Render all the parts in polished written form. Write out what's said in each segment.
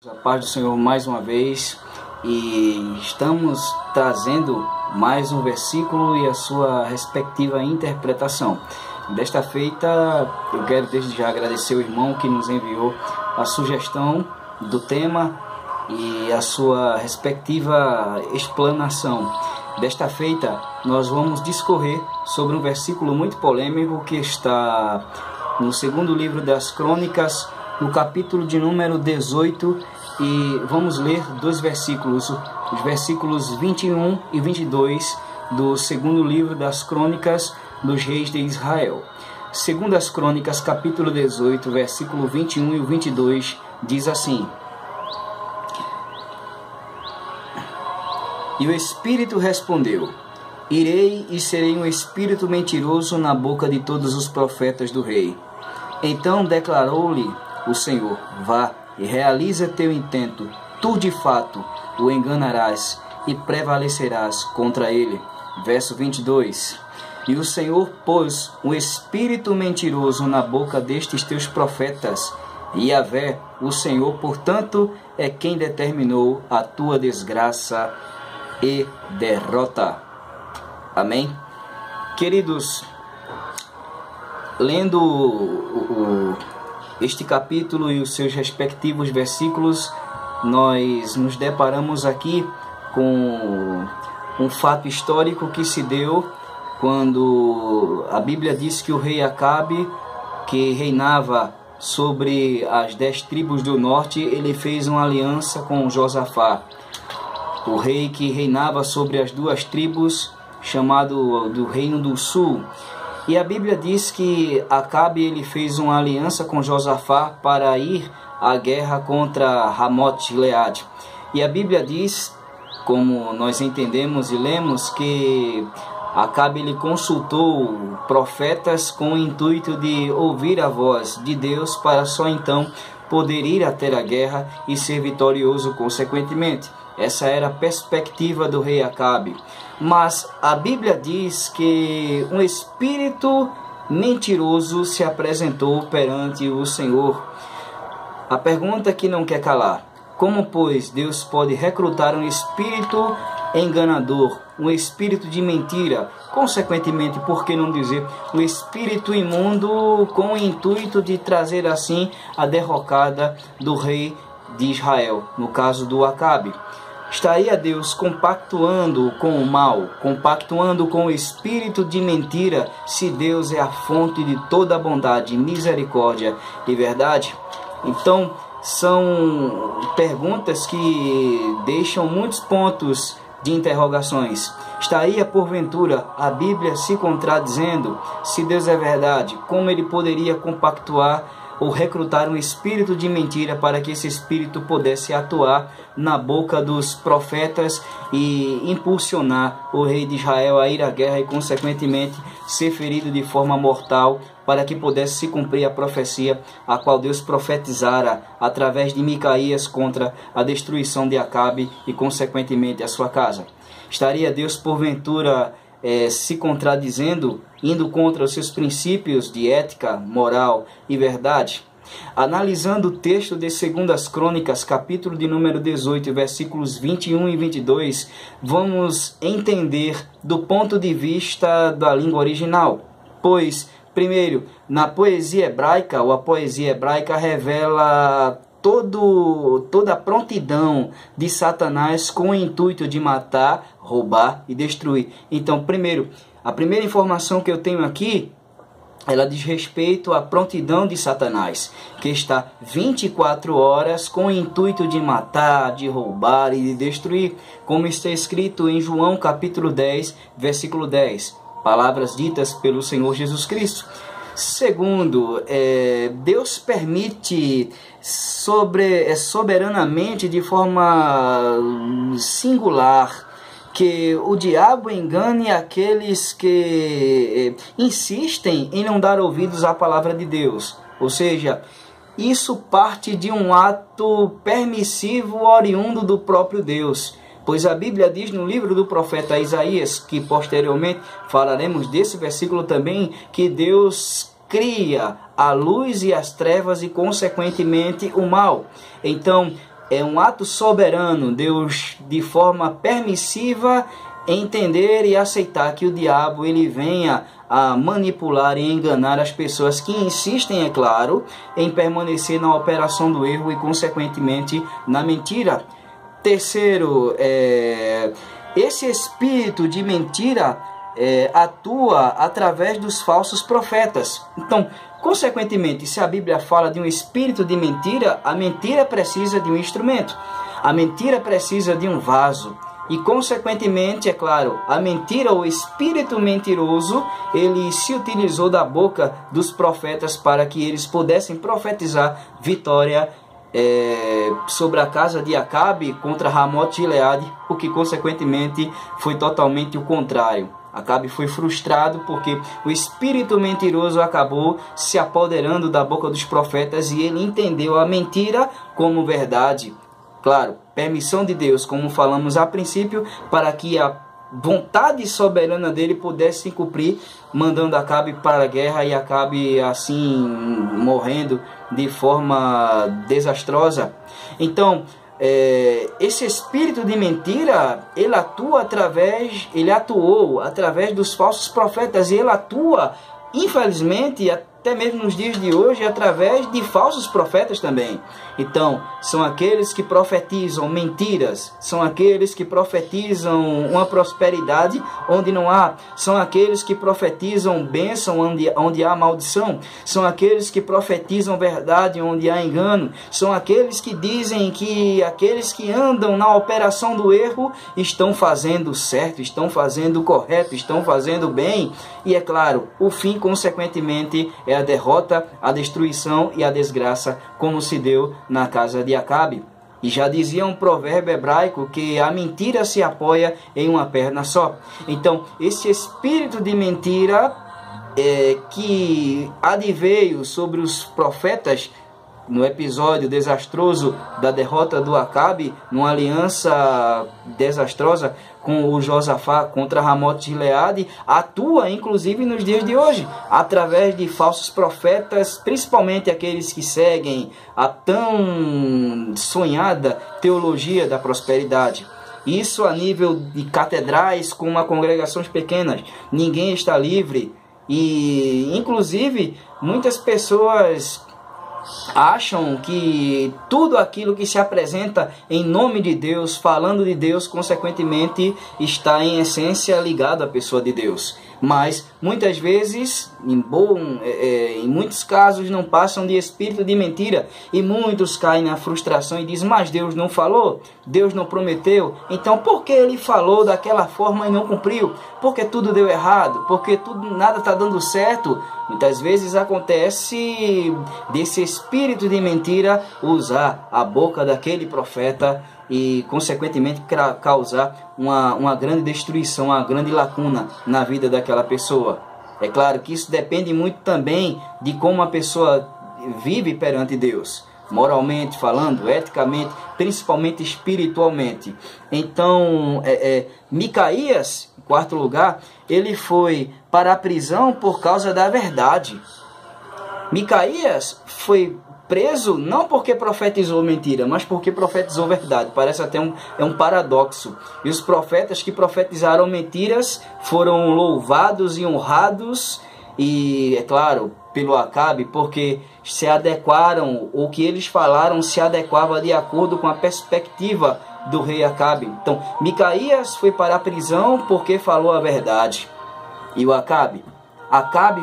A paz do Senhor mais uma vez, e estamos trazendo mais um versículo e a sua respectiva interpretação. Desta feita, eu quero desde já agradecer o irmão que nos enviou a sugestão do tema e a sua respectiva explanação. Desta feita, nós vamos discorrer sobre um versículo muito polêmico que está no segundo livro das Crônicas, no capítulo de número 18, e vamos ler dois versículos, os versículos 21 e 22 do segundo livro das Crônicas dos Reis de Israel. Segundo as Crônicas, capítulo 18, versículo 21 e 22, diz assim: E o Espírito respondeu: Irei e serei um espírito mentiroso na boca de todos os profetas do rei. Então declarou-lhe o Senhor: Vá e realiza teu intento, tu de fato o enganarás e prevalecerás contra ele. Verso 22. E o Senhor pôs um espírito mentiroso na boca destes teus profetas, e Yahvé, o Senhor, portanto, é quem determinou a tua desgraça e derrota. Amém? Queridos, lendo este capítulo e os seus respectivos versículos, nós nos deparamos aqui com um fato histórico que se deu quando a Bíblia diz que o rei Acabe, que reinava sobre as 10 tribos do norte, ele fez uma aliança com Josafá, o rei que reinava sobre as 2 tribos, chamado do Reino do Sul. E a Bíblia diz que Acabe ele fez uma aliança com Josafá para ir à guerra contra Ramote-Gileade. E a Bíblia diz, como nós entendemos e lemos, que Acabe ele consultou profetas com o intuito de ouvir a voz de Deus para só então poder ir até a guerra e ser vitorioso consequentemente. Essa era a perspectiva do rei Acabe. Mas a Bíblia diz que um espírito mentiroso se apresentou perante o Senhor. A pergunta que não quer calar: como, pois, Deus pode recrutar um espírito enganador, um espírito de mentira, consequentemente, por que não dizer, um espírito imundo, com o intuito de trazer assim a derrocada do rei de Israel, no caso do Acabe? Estaria Deus compactuando com o mal, compactuando com o espírito de mentira, se Deus é a fonte de toda a bondade, misericórdia e verdade? Então, são perguntas que deixam muitos pontos de interrogações. Estaria, porventura, a Bíblia se contradizendo? Se Deus é verdade, como ele poderia compactuar ou recrutar um espírito de mentira para que esse espírito pudesse atuar na boca dos profetas e impulsionar o rei de Israel a ir à guerra e, consequentemente, ser ferido de forma mortal, para que pudesse se cumprir a profecia a qual Deus profetizara através de Micaías contra a destruição de Acabe e, consequentemente, a sua casa? Estaria Deus, porventura, se contradizendo, indo contra os seus princípios de ética, moral e verdade? Analisando o texto de 2 Crônicas, capítulo de número 18, versículos 21 e 22, vamos entender do ponto de vista da língua original. Pois, primeiro, na poesia hebraica, ou a poesia hebraica revela toda a prontidão de Satanás com o intuito de matar, roubar e destruir. Então, primeiro, a primeira informação que eu tenho aqui, ela diz respeito à prontidão de Satanás, que está 24 horas com o intuito de matar, de roubar e de destruir, como está escrito em João capítulo 10, versículo 10, palavras ditas pelo Senhor Jesus Cristo. Segundo, Deus permite soberanamente, de forma singular, que o diabo engane aqueles que insistem em não dar ouvidos à palavra de Deus. Ou seja, isso parte de um ato permissivo oriundo do próprio Deus. Pois a Bíblia diz no livro do profeta Isaías, que posteriormente falaremos desse versículo também, que Deus cria a luz e as trevas e, consequentemente, o mal. Então, é um ato soberano. Deus, de forma permissiva, entender e aceitar que o diabo ele venha a manipular e enganar as pessoas que insistem, é claro, em permanecer na operação do erro e, consequentemente, na mentira. Terceiro, esse espírito de mentira atua através dos falsos profetas. Então, consequentemente, se a Bíblia fala de um espírito de mentira, a mentira precisa de um instrumento, a mentira precisa de um vaso. E, consequentemente, é claro, a mentira, o espírito mentiroso, ele se utilizou da boca dos profetas para que eles pudessem profetizar vitória sobre a casa de Acabe contra Ramote Gileade, o que, consequentemente, foi totalmente o contrário. Acabe foi frustrado porque o espírito mentiroso acabou se apoderando da boca dos profetas e ele entendeu a mentira como verdade. Claro, permissão de Deus, como falamos a princípio, para que a vontade soberana dele pudesse se cumprir, mandando Acabe para a guerra e Acabe assim morrendo de forma desastrosa. Então, esse espírito de mentira, ele atuou através dos falsos profetas, e ele atua, infelizmente, até mesmo nos dias de hoje, através de falsos profetas também. Então, são aqueles que profetizam mentiras, são aqueles que profetizam uma prosperidade onde não há, são aqueles que profetizam bênção onde há maldição, são aqueles que profetizam verdade onde há engano, são aqueles que dizem que aqueles que andam na operação do erro estão fazendo certo, estão fazendo correto, estão fazendo bem. E é claro, o fim, consequentemente, é a derrota, a destruição e a desgraça, como se deu na casa de Acabe. E já dizia um provérbio hebraico que a mentira se apoia em uma perna só. Então, esse espírito de mentira que adveio sobre os profetas no episódio desastroso da derrota do Acabe, numa aliança desastrosa com o Josafá contra Ramote Gileade, atua inclusive nos dias de hoje, através de falsos profetas, principalmente aqueles que seguem a tão sonhada teologia da prosperidade. Isso a nível de catedrais, como a congregações pequenas. Ninguém está livre e, inclusive, muitas pessoas acham que tudo aquilo que se apresenta em nome de Deus, falando de Deus, consequentemente está em essência ligado à pessoa de Deus. Mas muitas vezes, em muitos casos, não passam de espírito de mentira, e muitos caem na frustração e dizem: mas Deus não falou, Deus não prometeu, então por que ele falou daquela forma e não cumpriu? Porque tudo deu errado, porque nada está dando certo. Muitas vezes acontece desse espírito de mentira usar a boca daquele profeta e, consequentemente, causar uma grande destruição, uma grande lacuna na vida daquela pessoa. É claro que isso depende muito também de como a pessoa vive perante Deus, moralmente falando, eticamente, principalmente espiritualmente. Então, Micaías, em quarto lugar, ele foi para a prisão por causa da verdade. Micaías foi preso não porque profetizou mentira, mas porque profetizou verdade. Parece até um paradoxo. E os profetas que profetizaram mentiras foram louvados e honrados, e, é claro, pelo Acabe, porque se adequaram, o que eles falaram se adequava de acordo com a perspectiva do rei Acabe. Então, Micaías foi para a prisão porque falou a verdade. E o Acabe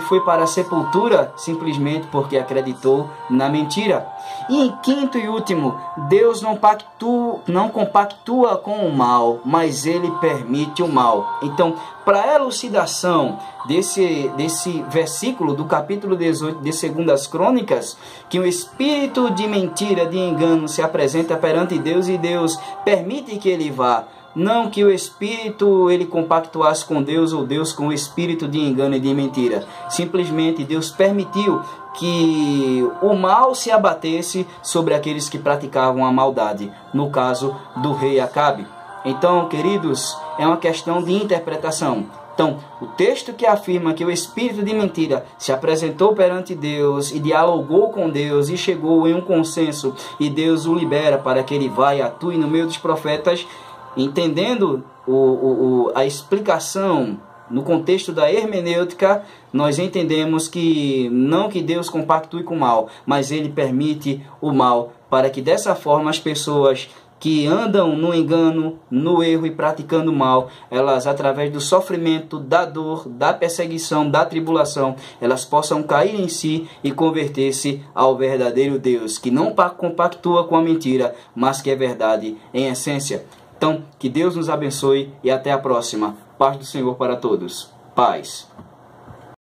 foi para a sepultura simplesmente porque acreditou na mentira. E em quinto e último, Deus não compactua com o mal, mas ele permite o mal. Então, para a elucidação desse versículo do capítulo 18 de 2 Crônicas, que o espírito de mentira, de engano, se apresenta perante Deus e Deus permite que ele vá. Não que o espírito ele compactuasse com Deus ou Deus com o espírito de engano e de mentira. Simplesmente Deus permitiu que o mal se abatesse sobre aqueles que praticavam a maldade, no caso do rei Acabe. Então, queridos, é uma questão de interpretação. Então, o texto que afirma que o espírito de mentira se apresentou perante Deus e dialogou com Deus e chegou em um consenso e Deus o libera para que ele vá e atue no meio dos profetas, entendendo a explicação no contexto da hermenêutica, nós entendemos que não que Deus compactue com o mal, mas ele permite o mal para que dessa forma as pessoas que andam no engano, no erro e praticando o mal, elas, através do sofrimento, da dor, da perseguição, da tribulação, elas possam cair em si e converter-se ao verdadeiro Deus, que não compactua com a mentira, mas que é verdade em essência. Então, que Deus nos abençoe e até a próxima. Paz do Senhor para todos. Paz.